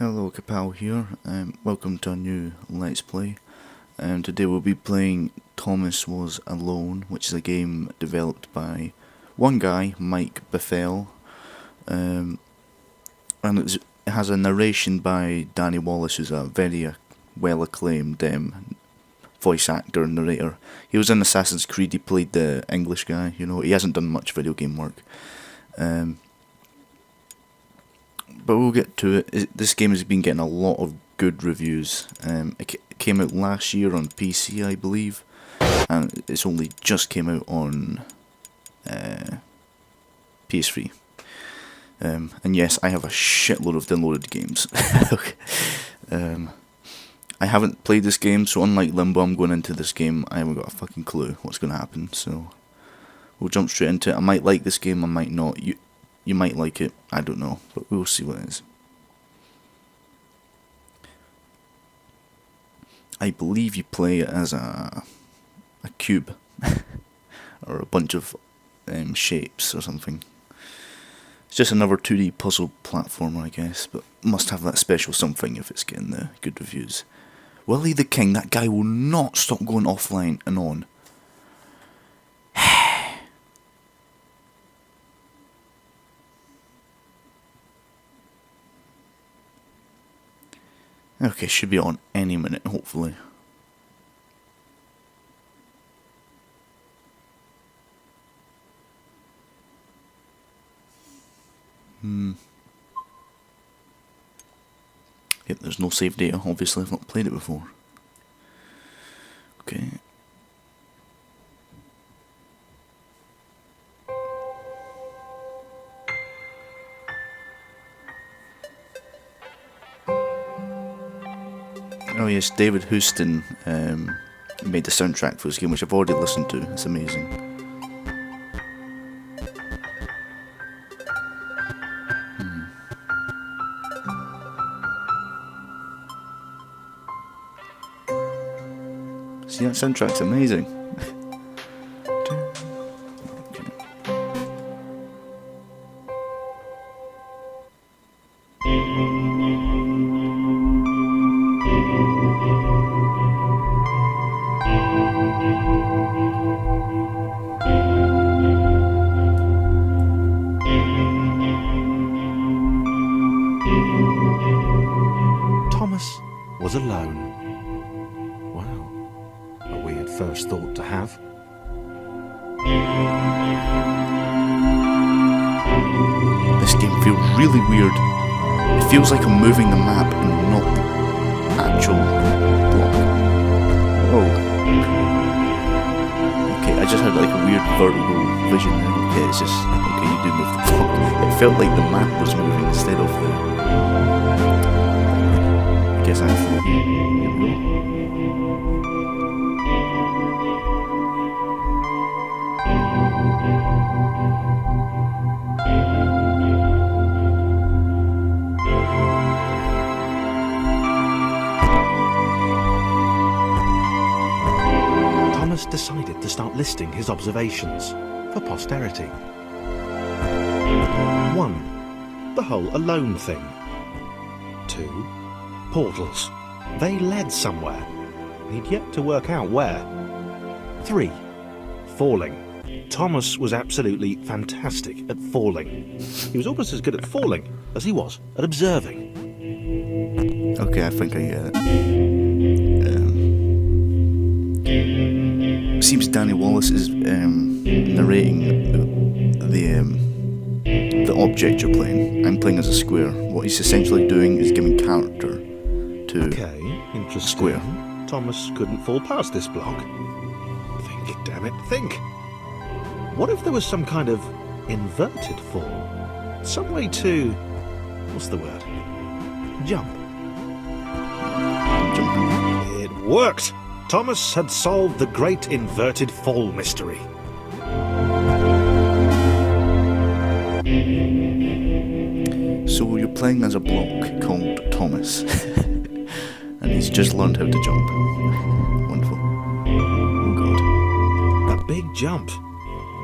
Hello, KA-POW here, welcome to a new Let's Play. Today we'll be playing Thomas Was Alone, which is a game developed by one guy, Mike Bithell, and it has a narration by Danny Wallace, who's a very well acclaimed voice actor and narrator. He was in Assassin's Creed, he played the English guy, you know, he hasn't done much video game work. But we'll get to it. This game has been getting a lot of good reviews. It came out last year on PC, I believe, and it's only just came out on PS3. And yes, I have a shitload of downloaded games. I haven't played this game, so unlike Limbo, I'm going into this game, I haven't got a fucking clue what's going to happen, so we'll jump straight into it. I might like this game, I might not. You might like it, I don't know, but we'll see what it is. I believe you play it as a cube, or a bunch of shapes or something. It's just another 2D puzzle platformer, I guess, but must have that special something if it's getting the good reviews. Willie the King, that guy will not stop going offline and on. Okay, should be on any minute, hopefully. Yep, there's no save data, obviously I've not played it before. Okay. Oh yes, Danny Housden made the soundtrack for this game, which I've already listened to. It's amazing. See, that soundtrack's amazing. Thomas was alone. Wow, a weird first thought to have. This game feels really weird. It feels like I'm moving the map and not the actual block. Oh. Okay, I just had like a weird vertical vision there. Okay, it's just, okay, you do move the block. It felt like the map was moving instead of the... I guess I thought, here we go. Thomas decided to start listing his observations for posterity. 1. The whole alone thing. 2. Portals. They led somewhere. He'd yet to work out where. 3. Falling. Thomas was absolutely fantastic at falling. He was almost as good at falling as he was at observing. Okay, I think I get it. Seems Danny Wallace is narrating the object you're playing. I'm playing as a square. What he's essentially doing is giving character to interesting. Square. Thomas couldn't fall past this block. Think, damn it, think. What if there was some kind of inverted fall? Some way to... what's the word? Jump. Jumping. It worked! Thomas had solved the great inverted fall mystery. So you're playing as a block called Thomas, and he's just learned how to jump. Wonderful. Oh god. A big jump.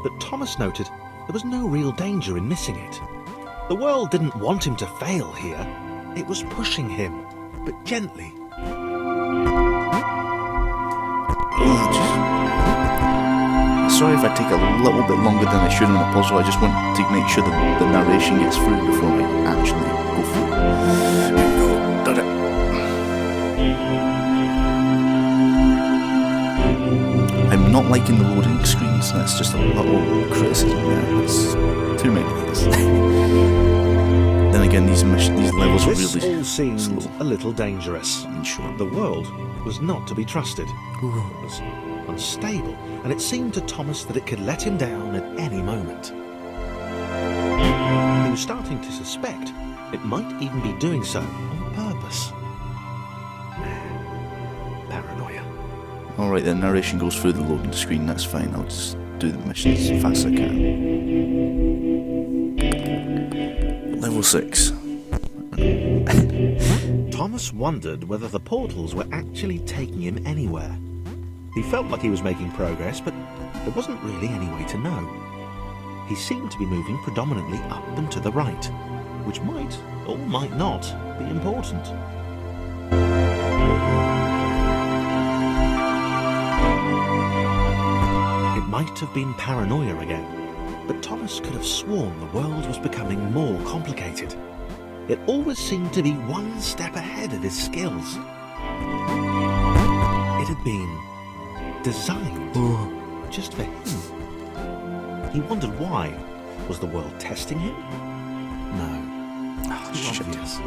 But Thomas noted there was no real danger in missing it. The world didn't want him to fail here. It was pushing him, but gently. Sorry if I take a little bit longer than I should in the puzzle. I just want to make sure that the narration gets through before I actually go through. Here we go. Done it. I'm not liking the loading screens. That's just a little criticism there. It's too many things. Then again, these levels are really This all seemed slow. a little dangerous. Sure. The world was not to be trusted. Ooh. It was unstable, and it seemed to Thomas that it could let him down at any moment. He was starting to suspect it might even be doing so on purpose. Paranoia. Alright, the narration goes through the loading screen, that's fine. I'll just do the missions as fast as I can. Level 6. Thomas wondered whether the portals were actually taking him anywhere. He felt like he was making progress, but there wasn't really any way to know. He seemed to be moving predominantly up and to the right, which might, or might not, be important. It might have been paranoia again, but Thomas could have sworn the world was becoming more complicated. It always seemed to be one step ahead of his skills. It had been designed just for him. He wondered why. Was the world testing him? No. Oh, Too shit. obvious.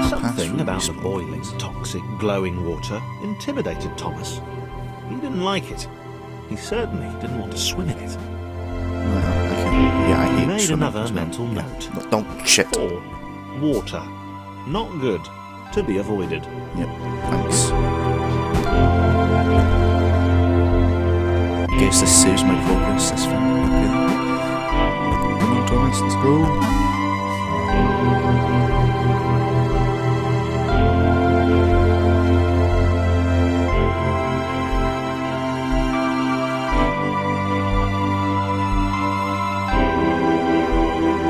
Something about the boiling, toxic, glowing water intimidated Thomas. He didn't like it. He certainly didn't want to swim in it. I He hate made swimming another as well. mental note. No, don't shit. 4. Water. Not good. To be avoided. Yep, thanks. I guess this saves my progress, that's fine. Okay. Come on, Thomas, let's go.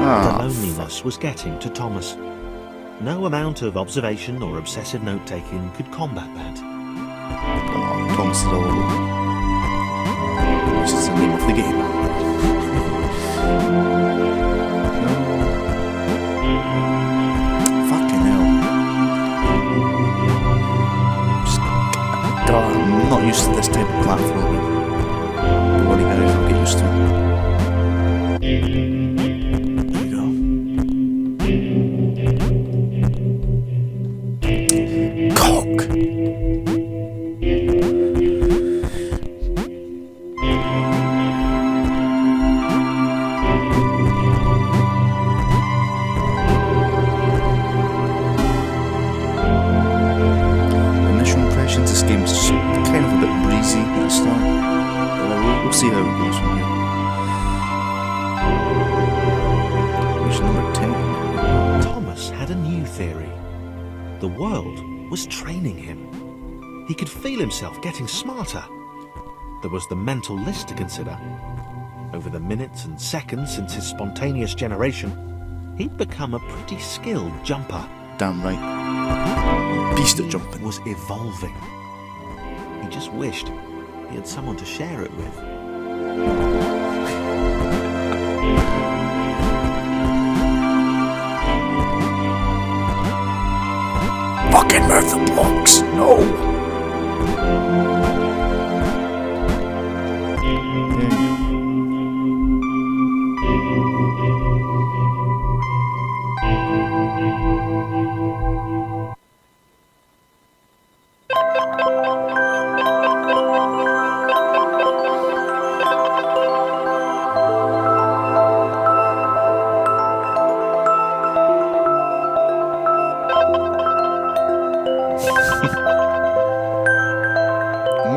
The loneliness was getting to Thomas. No amount of observation or obsessive note-taking could combat that. Oh, Thomas is all alone. Which is the name of the game. No. Fucking hell. I'm not used to this type of platforming. Bloody hell, I'll get used to it. There we go. Cock! Initial impressions, this game's just kind of a bit breezy at the start. But we'll see how it goes from here. Mission number 10. Thomas had a new theory. The world was training him. He could feel himself getting smarter. There was the mental list to consider. Over the minutes and seconds since his spontaneous generation, he'd become a pretty skilled jumper. Damn right. Beast at jumping. Was evolving. He just wished he had someone to share it with. Fucking move the blocks! No!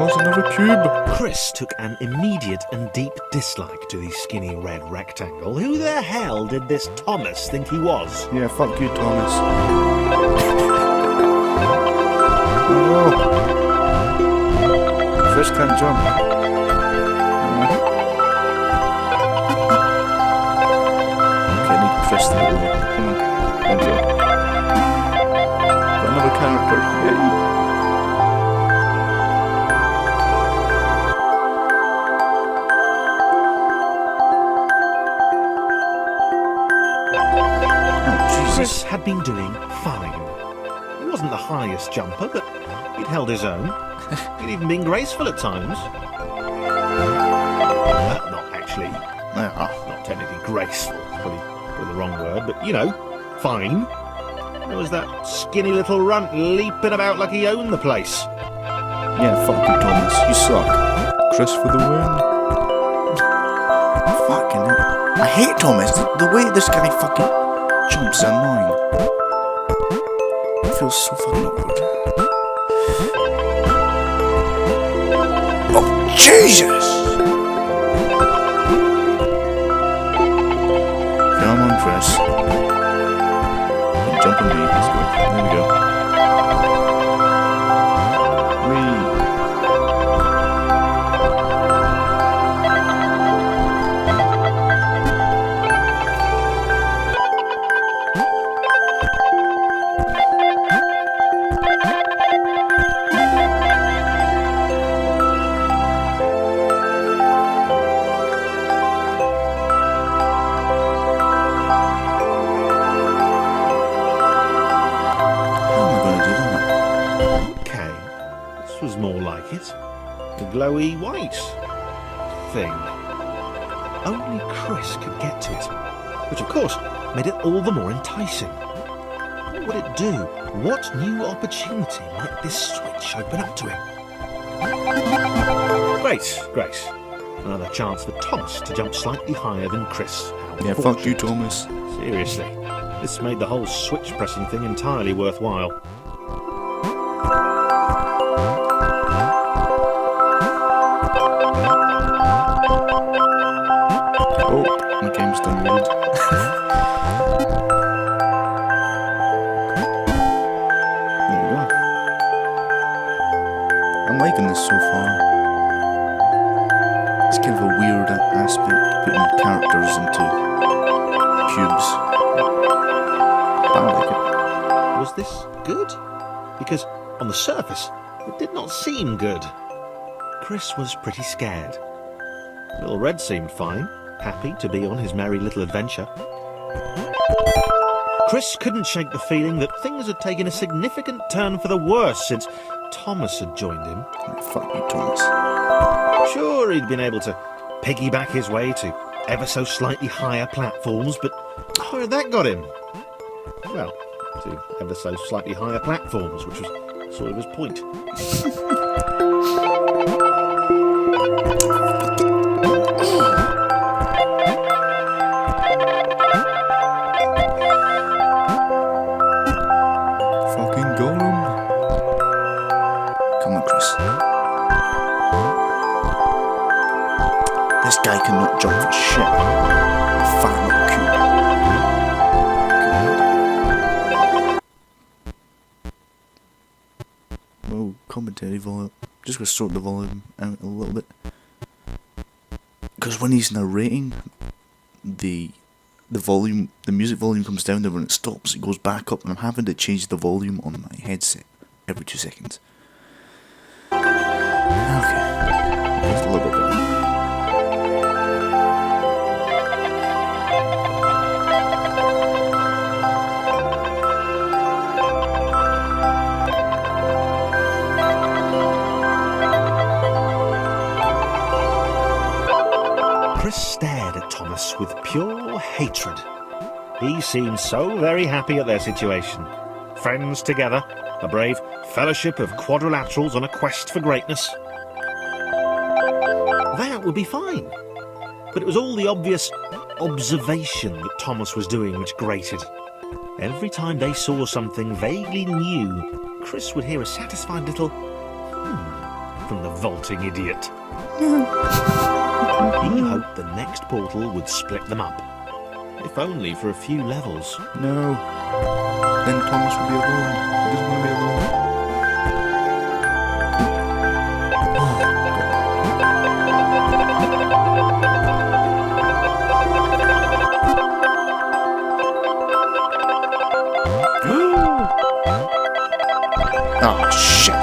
What's another cube? Chris took an immediate and deep dislike to the skinny red rectangle. Who the hell did this Thomas think he was? Yeah, fuck you, Thomas. Oh. Chris can't jump. Okay, I need Chris to go. Come on. There we go. Got another character. Yay. Chris had been doing fine. He wasn't the highest jumper, but he'd held his own. He'd even been graceful at times. Not actually. Not technically graceful. Probably the wrong word, but you know, fine. There was that skinny little runt leaping about like he owned the place. Yeah, fuck you, Thomas. You suck. Chris for the win. Fucking hell. I hate Thomas. The way this guy fucking jumps are annoying. It feels so fucking awkward. Oh, Jesus! Come on, Chris. Jump on me. Let's go. There we go. Whee! The glowy white thing. Only Chris could get to it, which of course made it all the more enticing. What would it do? What new opportunity might this switch open up to him? Great. Another chance for Thomas to jump slightly higher than Chris. Yeah, fuck you, Thomas. Seriously, this made the whole switch pressing thing entirely worthwhile. Oh, my game's done load. There we go. I'm liking this so far. It's kind of a weird aspect, putting characters into cubes. But I like it. Was this good? Because on the surface, it did not seem good. Chris was pretty scared. Little Red seemed fine, happy to be on his merry little adventure. Chris couldn't shake the feeling that things had taken a significant turn for the worse since Thomas had joined him. Fuck you, Thomas. Sure, he'd been able to piggyback his way to ever so slightly higher platforms, but where had that got him? Well, to ever so slightly higher platforms, which was sort of his point. Fucking golem. Come on, Chris. This guy cannot jump for shit. Fat little cube. Well, commentary volume. Just gonna sort the volume out a little bit. Because when he's narrating, the volume, the music volume comes down, then when it stops, it goes back up, and I'm having to change the volume on my headset every 2 seconds. Okay, just a little bit better. Chris stared at Thomas with pure hatred. He seemed so very happy at their situation. Friends together, a brave fellowship of quadrilaterals on a quest for greatness. That would be fine. But it was all the obvious observation that Thomas was doing which grated. Every time they saw something vaguely new, Chris would hear a satisfied little from the vaulting idiot. He hoped the next portal would split them up, if only for a few levels. No. Then Thomas will be alone. He doesn't want to be alone. Oh, shit.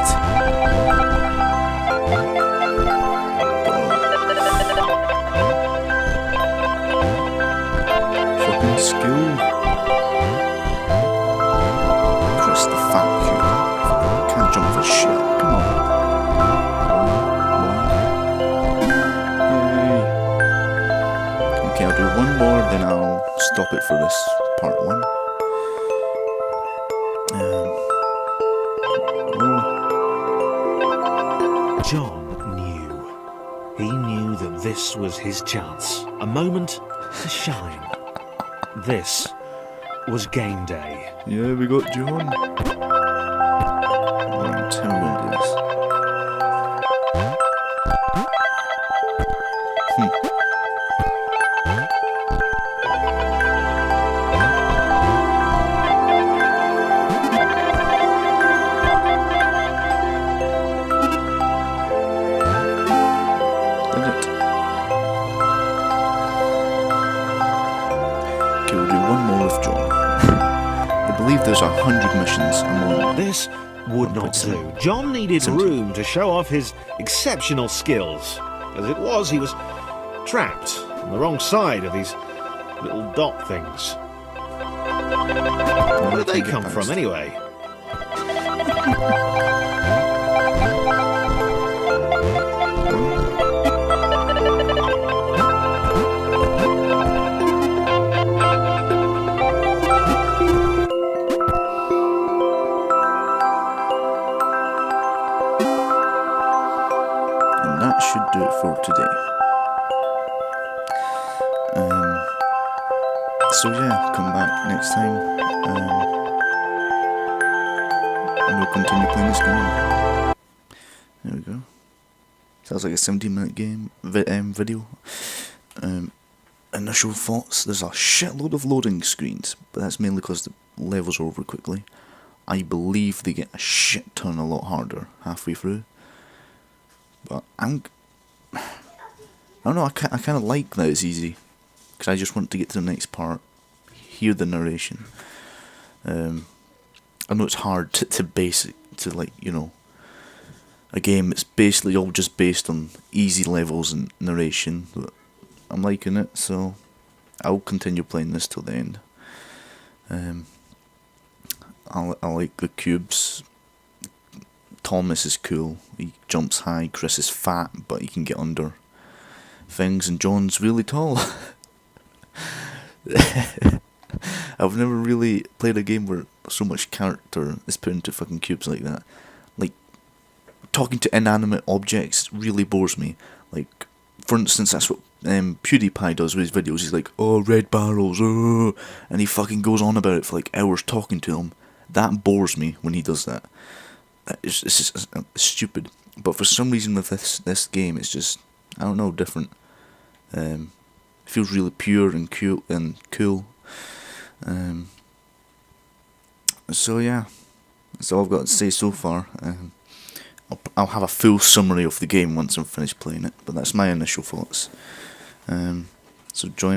Fucking skill. Chris the fat cube. Can't jump for shit. Come on. Yay. Okay, I'll do one more, then I'll stop it for this part one. John knew. He knew that this was his chance. A moment to shine. This was game day. Yeah, we got John. Right, tell me what it is. There's 100 missions among. This would not do. John needed room to show off his exceptional skills. As it was, he was trapped on the wrong side of these little dot things. Where did they come from, anyway? That should do it for today. So yeah, come back next time, and we'll continue playing this game. There we go. Sounds like a 17-minute game video. Initial thoughts. There's a shitload of loading screens, but that's mainly because the levels are over quickly. I believe they get a shit ton a lot harder halfway through. But I don't know, I kind of like that it's easy, because I just want to get to the next part, hear the narration. I know it's hard to base it to, like, you know, a game that's basically all just based on easy levels and narration, but I'm liking it, so I'll continue playing this till the end. I like the cubes. Thomas is cool, he jumps high. Chris is fat, but he can get under things, and John's really tall. I've never really played a game where so much character is put into fucking cubes like that. Like, talking to inanimate objects really bores me. Like, for instance, that's what PewDiePie does with his videos. He's like, oh, red barrels, oh, and he fucking goes on about it for like hours talking to them. That bores me when he does that. It's just stupid. But for some reason with this game, it's just, I don't know, different. It feels really pure and cool. So yeah, that's all I've got to say so far. I'll have a full summary of the game once I'm finished playing it, but that's my initial thoughts. So join